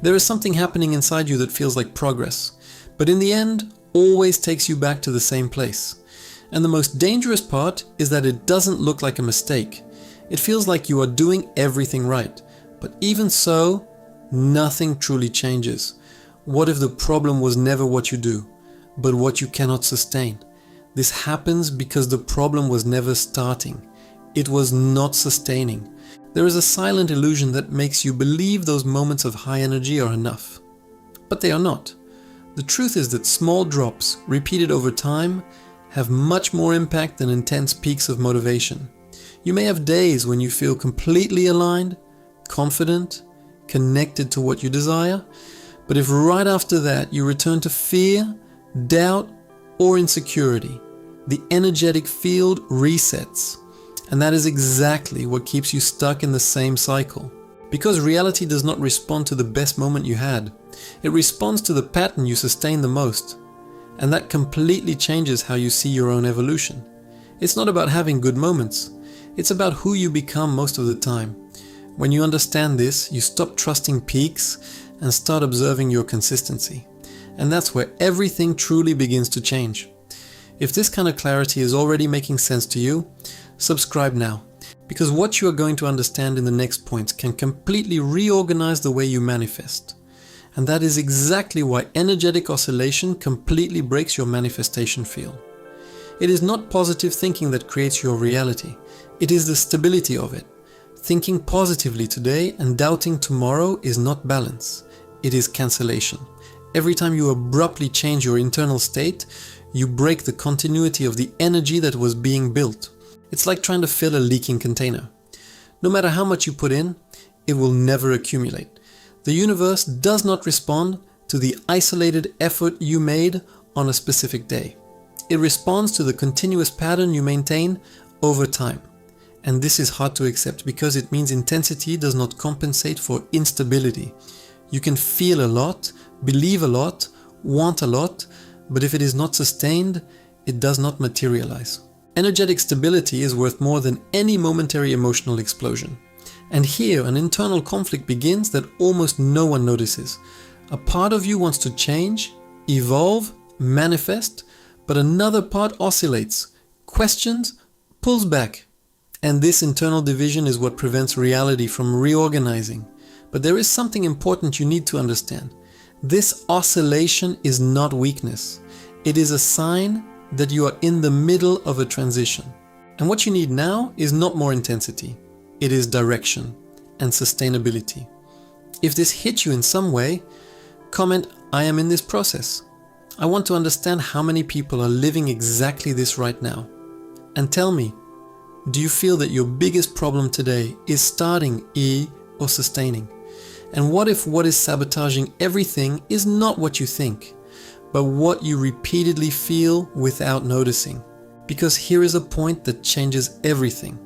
There is something happening inside you that feels like progress, but in the end, always takes you back to the same place. And the most dangerous part is that it doesn't look like a mistake. It feels like you are doing everything right, but even so, nothing truly changes. What if the problem was never what you do, but what you cannot sustain? This happens because the problem was never starting. It was not sustaining. There is a silent illusion that makes you believe those moments of high energy are enough. But they are not. The truth is that small drops, repeated over time, have much more impact than intense peaks of motivation. You may have days when you feel completely aligned, confident, connected to what you desire, but if right after that you return to fear, doubt, or insecurity, the energetic field resets. And that is exactly what keeps you stuck in the same cycle. Because reality does not respond to the best moment you had. It responds to the pattern you sustain the most. And that completely changes how you see your own evolution. It's not about having good moments. It's about who you become most of the time. When you understand this, you stop trusting peaks and start observing your consistency. And that's where everything truly begins to change. If this kind of clarity is already making sense to you, subscribe now. Because what you are going to understand in the next points can completely reorganize the way you manifest. And that is exactly why energetic oscillation completely breaks your manifestation field. It is not positive thinking that creates your reality. It is the stability of it. Thinking positively today and doubting tomorrow is not balance. It is cancellation. Every time you abruptly change your internal state, you break the continuity of the energy that was being built. It's like trying to fill a leaking container. No matter how much you put in, it will never accumulate. The universe does not respond to the isolated effort you made on a specific day. It responds to the continuous pattern you maintain over time. And this is hard to accept because it means intensity does not compensate for instability. You can feel a lot, believe a lot, want a lot, but if it is not sustained, it does not materialize. Energetic stability is worth more than any momentary emotional explosion. And here an internal conflict begins that almost no one notices. A part of you wants to change, evolve, manifest, but another part oscillates, questions, pulls back. And this internal division is what prevents reality from reorganizing. But there is something important you need to understand. This oscillation is not weakness. It is a sign that you are in the middle of a transition. And what you need now is not more intensity. It is direction and sustainability. If this hits you in some way, comment, "I am in this process." I want to understand how many people are living exactly this right now. And tell me, do you feel that your biggest problem today is starting or sustaining? And what if what is sabotaging everything is not what you think, but what you repeatedly feel without noticing? Because here is a point that changes everything,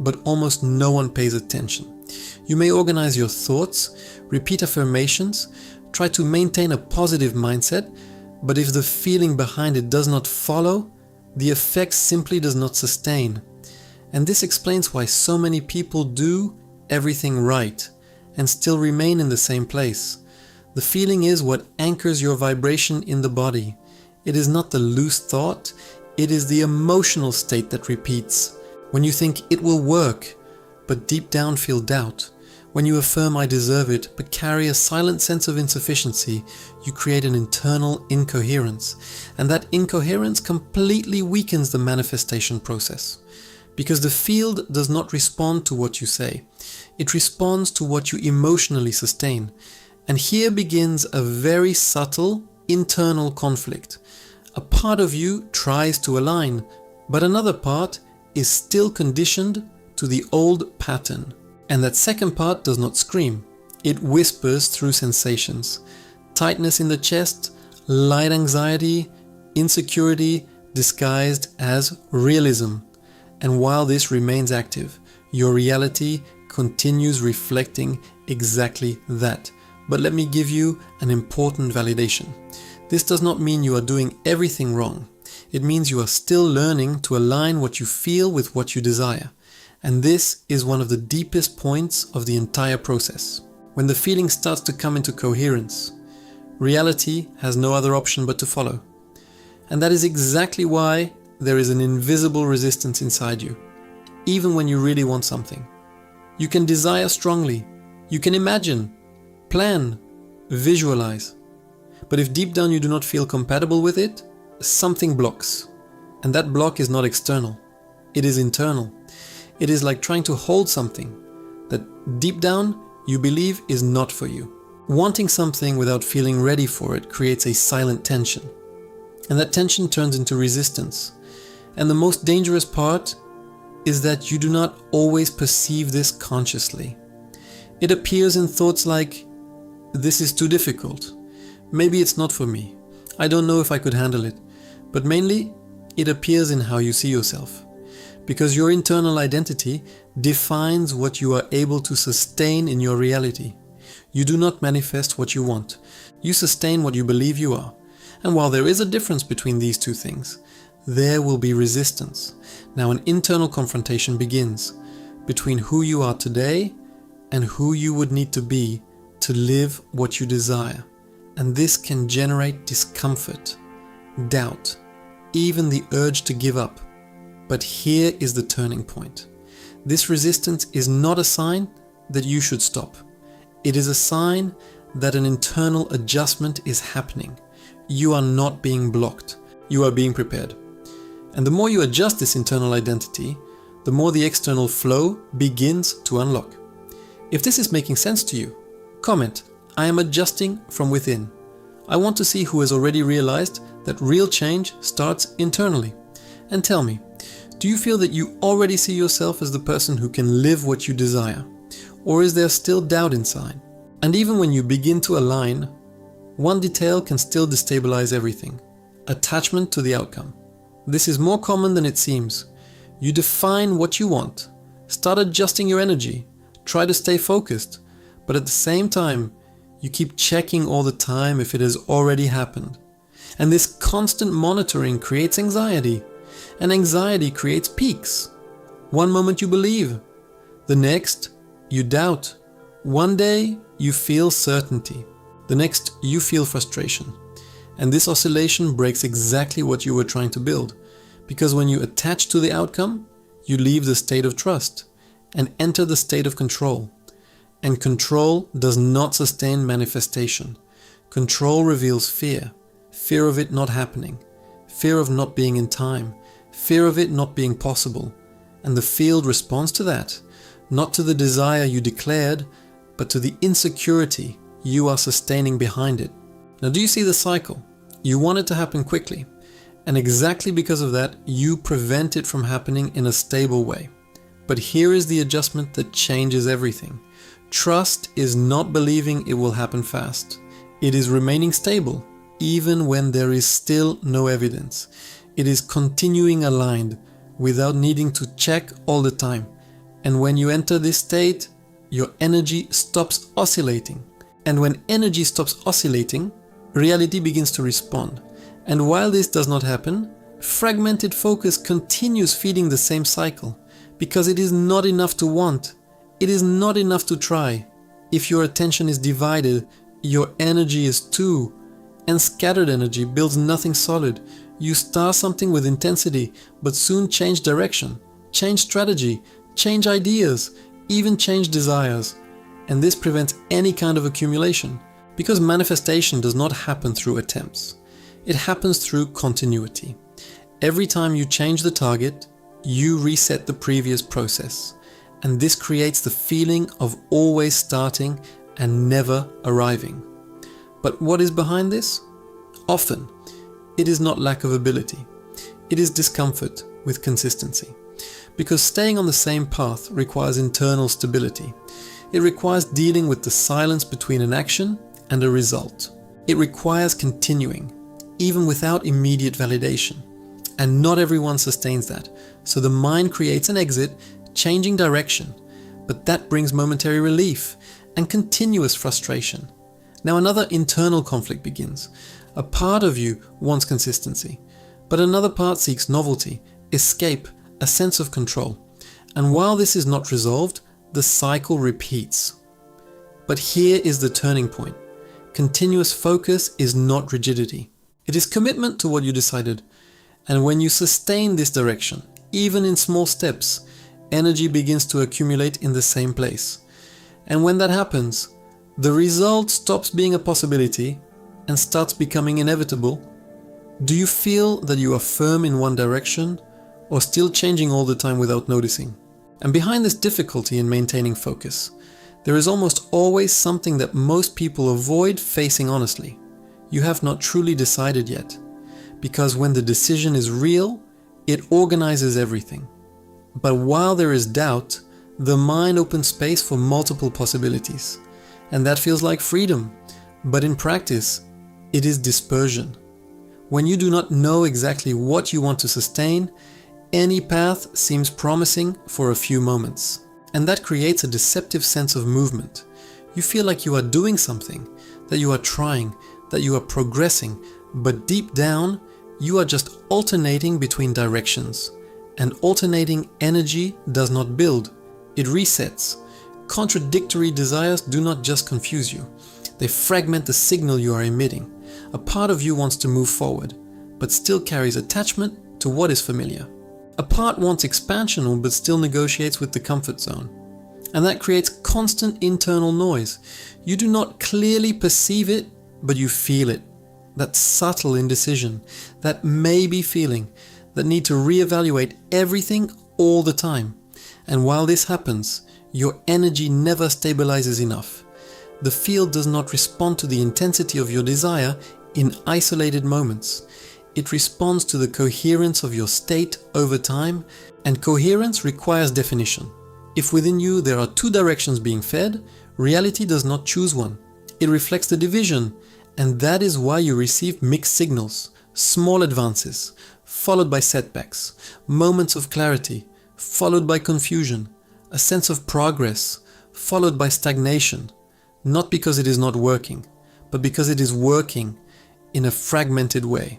but almost no one pays attention. You may organize your thoughts, repeat affirmations, try to maintain a positive mindset, but if the feeling behind it does not follow, the effect simply does not sustain. And this explains why so many people do everything right and still remain in the same place. The feeling is what anchors your vibration in the body. It is not the loose thought, it is the emotional state that repeats. When you think it will work, but deep down feel doubt. When you affirm "I deserve it," but carry a silent sense of insufficiency, you create an internal incoherence. And that incoherence completely weakens the manifestation process. Because the field does not respond to what you say. It responds to what you emotionally sustain. And here begins a very subtle internal conflict. A part of you tries to align, but another part is still conditioned to the old pattern. And that second part does not scream. It whispers through sensations. Tightness in the chest, light anxiety, insecurity disguised as realism. And while this remains active, your reality continues reflecting exactly that. But let me give you an important validation. This does not mean you are doing everything wrong. It means you are still learning to align what you feel with what you desire. And this is one of the deepest points of the entire process. when the feeling starts to come into coherence, reality has no other option but to follow. And that is exactly why there is an invisible resistance inside you, even when you really want something. You can desire strongly, you can imagine, plan, visualize. But if deep down you do not feel compatible with it, something blocks. And that block is not external, it is internal. It is like trying to hold something that deep down you believe is not for you. Wanting something without feeling ready for it creates a silent tension. And that tension turns into resistance. And the most dangerous part is that you do not always perceive this consciously. It appears in thoughts like, this is too difficult. Maybe it's not for me. I don't know if I could handle it. But mainly, it appears in how you see yourself. Because your internal identity defines what you are able to sustain in your reality. You do not manifest what you want. You sustain what you believe you are. And while there is a difference between these two things, there will be resistance. Now an internal confrontation begins between who you are today and who you would need to be to live what you desire. And this can generate discomfort, doubt, even the urge to give up. But here is the turning point. This resistance is not a sign that you should stop. It is a sign that an internal adjustment is happening. You are not being blocked. You are being prepared. And the more you adjust this internal identity, the more the external flow begins to unlock. If this is making sense to you, comment, I am adjusting from within. I want to see who has already realized that real change starts internally. And tell me, do you feel that you already see yourself as the person who can live what you desire? Or is there still doubt inside? And even when you begin to align, one detail can still destabilize everything: attachment to the outcome. This is more common than it seems. You define what you want, start adjusting your energy, try to stay focused, but at the same time, you keep checking all the time if it has already happened. And this constant monitoring creates anxiety, and anxiety creates peaks. One moment you believe, the next you doubt. One day you feel certainty, the next you feel frustration. And this oscillation breaks exactly what you were trying to build, because when you attach to the outcome, you leave the state of trust and enter the state of control. And control does not sustain manifestation. Control reveals fear, fear of it not happening, fear of not being in time, fear of it not being possible. And the field responds to that, not to the desire you declared, but to the insecurity you are sustaining behind it. Now, do you see the cycle? You want it to happen quickly, and exactly because of that, you prevent it from happening in a stable way. But here is the adjustment that changes everything. Trust is not believing it will happen fast. It is remaining stable, even when there is still no evidence. It is continuing aligned, without needing to check all the time. And when you enter this state, your energy stops oscillating. And when energy stops oscillating, reality begins to respond. And while this does not happen, fragmented focus continues feeding the same cycle, because it is not enough to want. It is not enough to try. If your attention is divided, your energy is too. And scattered energy builds nothing solid. You start something with intensity, but soon change direction, change strategy, change ideas, even change desires. And this prevents any kind of accumulation, because manifestation does not happen through attempts. It happens through continuity. Every time you change the target, you reset the previous process. And this creates the feeling of always starting and never arriving. But what is behind this? Often, it is not lack of ability. It is discomfort with consistency. Because staying on the same path requires internal stability. It requires dealing with the silence between an action and a result. It requires continuing, even without immediate validation. And not everyone sustains that. So the mind creates an exit, changing direction. But that brings momentary relief and continuous frustration. Now another internal conflict begins. A part of you wants consistency, but another part seeks novelty, escape, a sense of control. And while this is not resolved, the cycle repeats. But here is the turning point. Continuous focus is not rigidity. It is commitment to what you decided. And when you sustain this direction, even in small steps, energy begins to accumulate in the same place. And when that happens, the result stops being a possibility and starts becoming inevitable. Do you feel that you are firm in one direction or still changing all the time without noticing? And behind this difficulty in maintaining focus, there is almost always something that most people avoid facing honestly. You have not truly decided yet, because when the decision is real, it organizes everything. But while there is doubt, the mind opens space for multiple possibilities, and that feels like freedom, but in practice, it is dispersion. When you do not know exactly what you want to sustain, any path seems promising for a few moments. And that creates a deceptive sense of movement. You feel like you are doing something, that you are trying, that you are progressing, but deep down, you are just alternating between directions. And alternating energy does not build, it resets. Contradictory desires do not just confuse you, they fragment the signal you are emitting. A part of you wants to move forward, but still carries attachment to what is familiar. A part wants expansion but still negotiates with the comfort zone. And that creates constant internal noise. You do not clearly perceive it, but you feel it. That subtle indecision, that maybe feeling, that need to reevaluate everything all the time. And while this happens, your energy never stabilizes enough. The field does not respond to the intensity of your desire in isolated moments. It responds to the coherence of your state over time, and coherence requires definition. If within you there are two directions being fed, reality does not choose one. It reflects the division, and that is why you receive mixed signals, small advances, followed by setbacks, moments of clarity, followed by confusion, a sense of progress, followed by stagnation, not because it is not working, but because it is working in a fragmented way.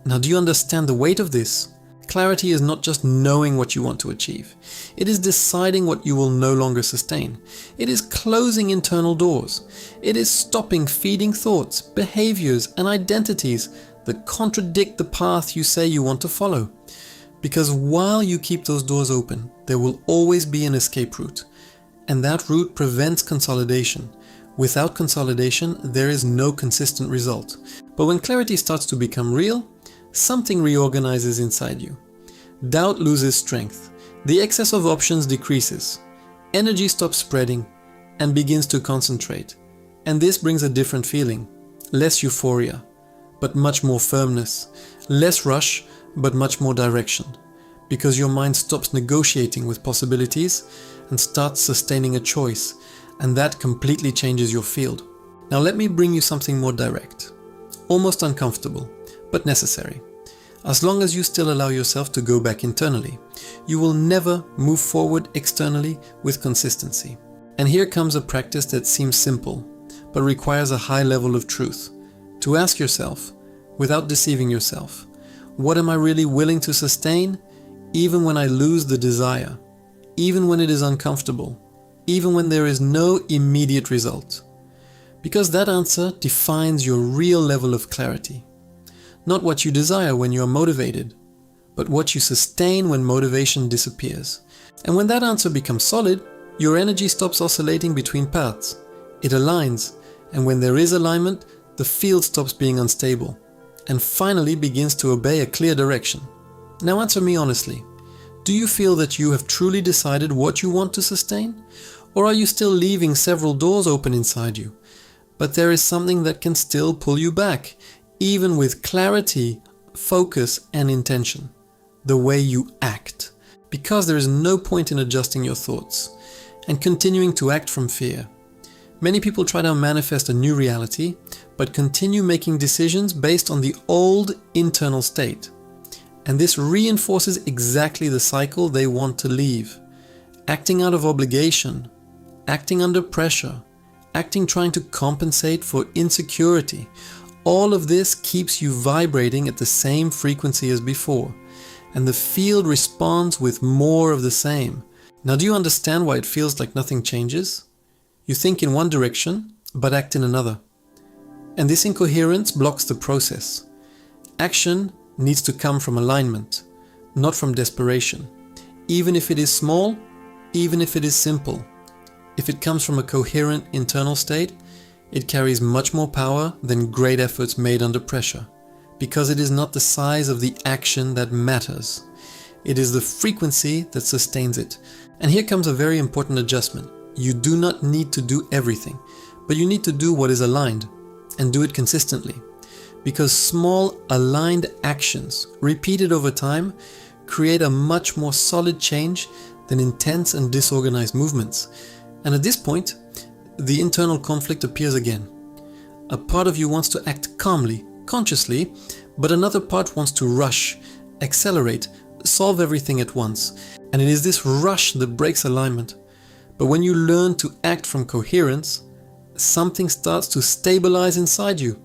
Now, do you understand the weight of this? Clarity is not just knowing what you want to achieve. It is deciding what you will no longer sustain. It is closing internal doors. It is stopping feeding thoughts, behaviors, and identities that contradict the path you say you want to follow. Because while you keep those doors open, there will always be an escape route. And that route prevents consolidation. Without consolidation, there is no consistent result. But when clarity starts to become real, something reorganizes inside you. Doubt loses strength. The excess of options decreases. Energy stops spreading and begins to concentrate. And this brings a different feeling. Less euphoria, but much more firmness. Less rush, but much more direction. Because your mind stops negotiating with possibilities and starts sustaining a choice. And that completely changes your field. Now let me bring you something more direct. Almost uncomfortable, but necessary. As long as you still allow yourself to go back internally, you will never move forward externally with consistency. And here comes a practice that seems simple, but requires a high level of truth. To ask yourself, without deceiving yourself, what am I really willing to sustain, even when I lose the desire, even when it is uncomfortable, even when there is no immediate result? Because that answer defines your real level of clarity. Not what you desire when you are motivated, but what you sustain when motivation disappears. And when that answer becomes solid, your energy stops oscillating between paths. It aligns, and when there is alignment, the field stops being unstable, and finally begins to obey a clear direction. Now answer me honestly. Do you feel that you have truly decided what you want to sustain? Or are you still leaving several doors open inside you? But there is something that can still pull you back, even with clarity, focus, and intention. The way you act. Because there is no point in adjusting your thoughts and continuing to act from fear. Many people try to manifest a new reality, but continue making decisions based on the old internal state. And this reinforces exactly the cycle they want to leave. Acting out of obligation, acting under pressure, acting trying to compensate for insecurity. All of this keeps you vibrating at the same frequency as before, and the field responds with more of the same. Now, do you understand why it feels like nothing changes? You think in one direction, but act in another. And this incoherence blocks the process. Action needs to come from alignment, not from desperation. Even if it is small, even if it is simple. If it comes from a coherent internal state, it carries much more power than great efforts made under pressure, because it is not the size of the action that matters. It is the frequency that sustains it. And here comes a very important adjustment. You do not need to do everything, but you need to do what is aligned, and do it consistently. Because small aligned actions, repeated over time, create a much more solid change than intense and disorganized movements. And at this point, the internal conflict appears again. A part of you wants to act calmly, consciously, but another part wants to rush, accelerate, solve everything at once. And it is this rush that breaks alignment. But when you learn to act from coherence, something starts to stabilize inside you.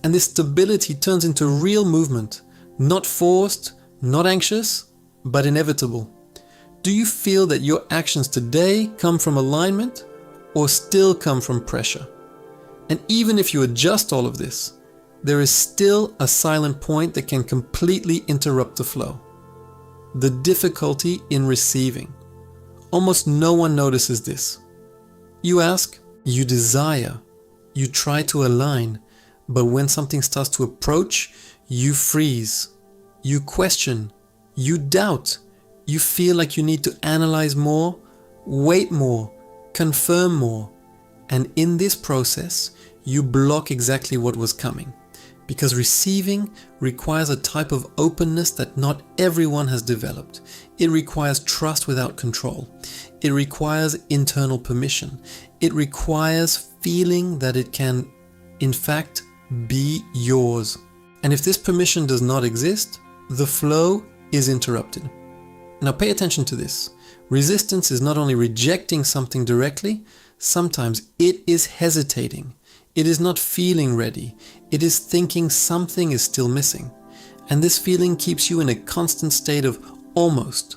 And this stability turns into real movement, not forced, not anxious, but inevitable. Do you feel that your actions today come from alignment or still come from pressure? And even if you adjust all of this, there is still a silent point that can completely interrupt the flow. The difficulty in receiving. Almost no one notices this. You ask, you desire, you try to align, but when something starts to approach, you freeze, you question, you doubt, you feel like you need to analyze more, wait more, confirm more. And in this process, you block exactly what was coming. Because receiving requires a type of openness that not everyone has developed. It requires trust without control. It requires internal permission. It requires feeling that it can, in fact, be yours. And if this permission does not exist, the flow is interrupted. Now pay attention to this. Resistance is not only rejecting something directly, sometimes it is hesitating. It is not feeling ready. It is thinking something is still missing. And this feeling keeps you in a constant state of almost.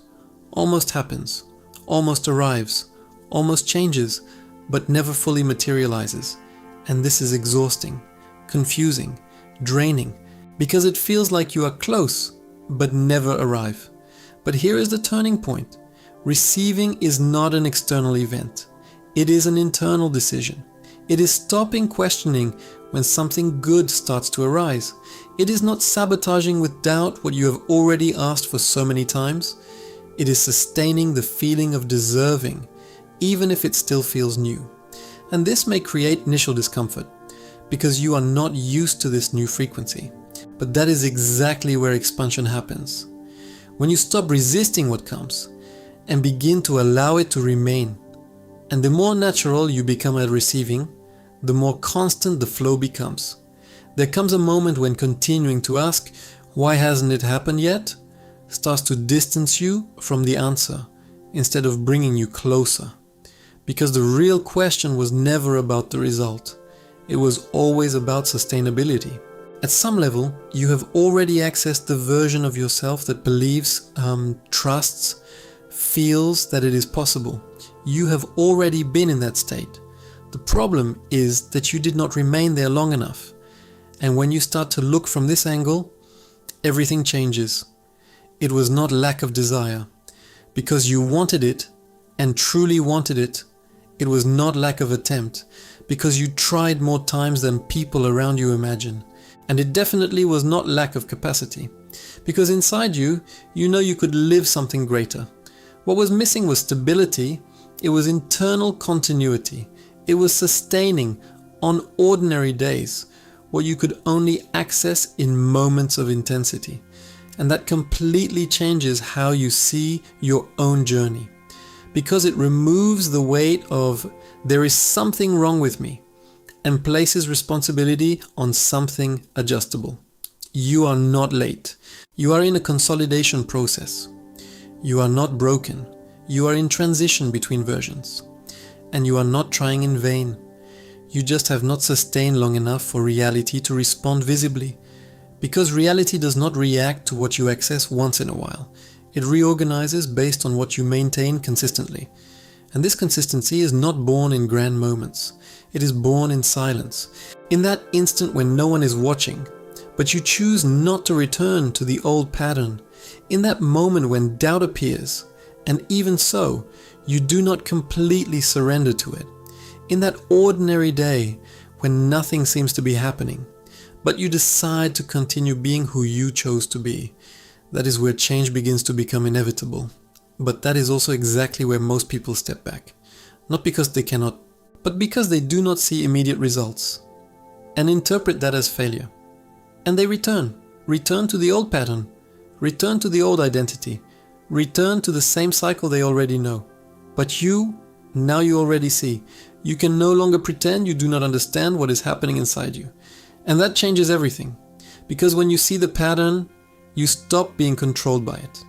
Almost happens, almost arrives, almost changes, but never fully materializes. And this is exhausting, confusing, draining, because it feels like you are close, but never arrive. But here is the turning point. Receiving is not an external event. It is an internal decision. It is stopping questioning when something good starts to arise. It is not sabotaging with doubt what you have already asked for so many times. It is sustaining the feeling of deserving, even if it still feels new. And this may create initial discomfort, because you are not used to this new frequency. But that is exactly where expansion happens. When you stop resisting what comes and begin to allow it to remain. And the more natural you become at receiving, the more constant the flow becomes. There comes a moment when continuing to ask, why hasn't it happened yet, starts to distance you from the answer instead of bringing you closer. Because the real question was never about the result. It was always about sustainability. At some level, you have already accessed the version of yourself that believes, trusts, feels that it is possible. You have already been in that state. The problem is that you did not remain there long enough. And when you start to look from this angle, everything changes. It was not lack of desire. Because you wanted it, and truly wanted it, it was not lack of attempt. Because you tried more times than people around you imagine. And it definitely was not lack of capacity. Because inside you, you know you could live something greater. What was missing was stability. It was internal continuity. It was sustaining on ordinary days what you could only access in moments of intensity. And that completely changes how you see your own journey. Because it removes the weight of there is something wrong with me and places responsibility on something adjustable. You are not late. You are in a consolidation process. You are not broken. You are in transition between versions. And you are not trying in vain. You just have not sustained long enough for reality to respond visibly. Because reality does not react to what you access once in a while. It reorganizes based on what you maintain consistently. And this consistency is not born in grand moments. It is born in silence. In that instant when no one is watching, but you choose not to return to the old pattern. In that moment when doubt appears, and even so, you do not completely surrender to it. In that ordinary day when nothing seems to be happening, but you decide to continue being who you chose to be. That is where change begins to become inevitable. But that is also exactly where most people step back. Not because they cannot, but because they do not see immediate results, and interpret that as failure. And they return to the old pattern, return to the old identity, return to the same cycle they already know. But now you already see. You can no longer pretend you do not understand what is happening inside you. And that changes everything. Because when you see the pattern, you stop being controlled by it.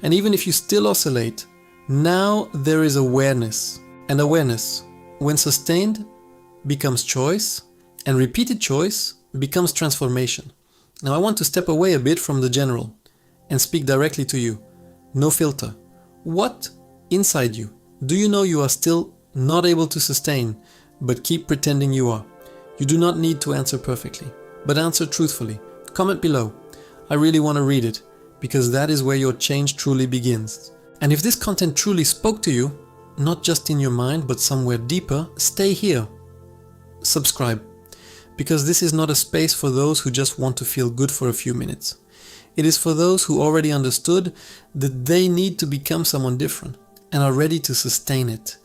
And even if you still oscillate, now there is awareness. And awareness, when sustained, becomes choice, and repeated choice becomes transformation. Now I want to step away a bit from the general and speak directly to you. No filter. What inside you do you know you are still not able to sustain, but keep pretending you are? You do not need to answer perfectly, but answer truthfully. Comment below. I really want to read it, because that is where your change truly begins. And if this content truly spoke to you, not just in your mind, but somewhere deeper, stay here. Subscribe. Because this is not a space for those who just want to feel good for a few minutes. It is for those who already understood that they need to become someone different and are ready to sustain it.